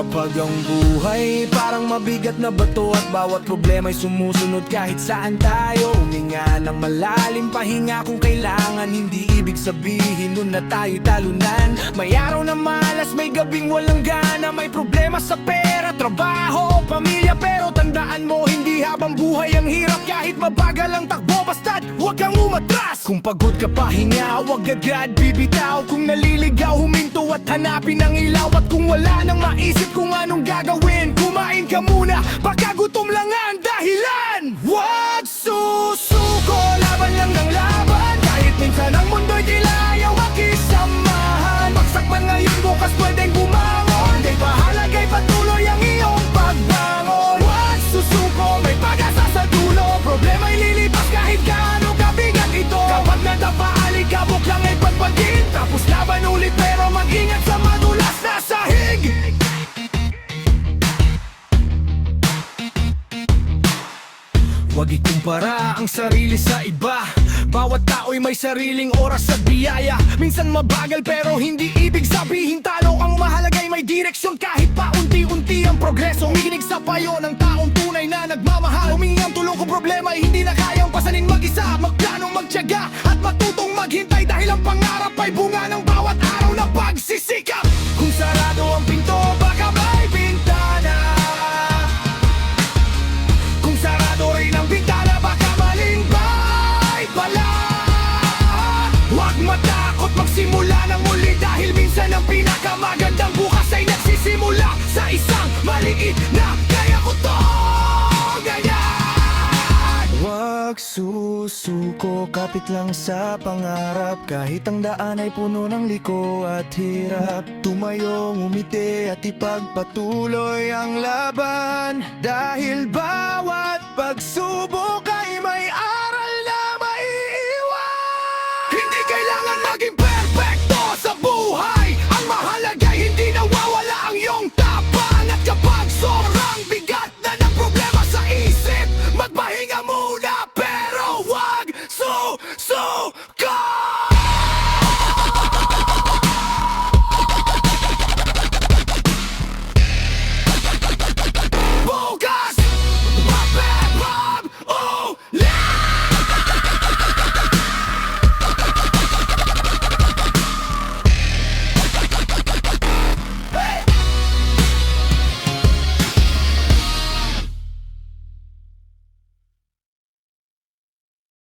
Kapag ang buhay parang mabigat na bato at bawat problema'y sumusunod kahit saan tayo, huminga ng malalim, pahinga kung kailangan. Hindi ibig sabihin nun na tayo'y talunan. May araw na malas, may gabing walang gana, may problema sa pera, trabaho, pamilya. Pero tandaan mo, hindi habang buhay ang hirap. Kahit mabagal ang takbo, basta't huwag kang umatras. Kung pagod ka pahinga, huwag agad bibitaw. Kung naliligaw, huminto at hanapin ang ilaw. At kung wala nang maisip kung anong gagawin, kumain ka muna, baka gutom lang ang dahilan. Huwag susuko, laban lang ng laban. Kahit minsan ang mundo'y tila ayaw makisamahan. Bagsak man ngayon, bukas pwedeng bumangon. Di pahalagay patuloy ang iyong pagbangon. Huwag susuko, may pag-asa sa dulo. Problema'y lilipas kahit gaano kabigat ito. Kapag nadapa, alikabok lang ay pagpagin. Tapos laban ulit pero mag-ingat sa madulas na sahig. Huwag ikumpara ang sarili sa iba. Bawat tao'y may sariling oras at biyaya. Minsan mabagal pero hindi ibig sabihin talo. Ang mahalaga'y may direksyon kahit pa unti-unti ang progreso. Umikinig sa payo ng taong tunay na nagmamahal. Humingi ang tulong kung problema ay hindi na kayang pasanin mag-isa. Magplano, magtiyaga at matutong maghintay. Dahil ang pangarap ay bunga ng bawat araw na pagsisikap. Kung sarado ang pinto, baka may bintana. Kung sarado rin ang bintana, baka maling bay pala. Huwag matakot magsimula ng muli. Dahil minsan ang pinakamagandang bukas ay nagsisimula sa isang maliit na kaya ko to. Ganyan. Huwag susuko, kapit lang sa pangarap. Kahit ang daan ay puno ng liko at hirap, tumayong umiti at ipagpatuloy ang laban.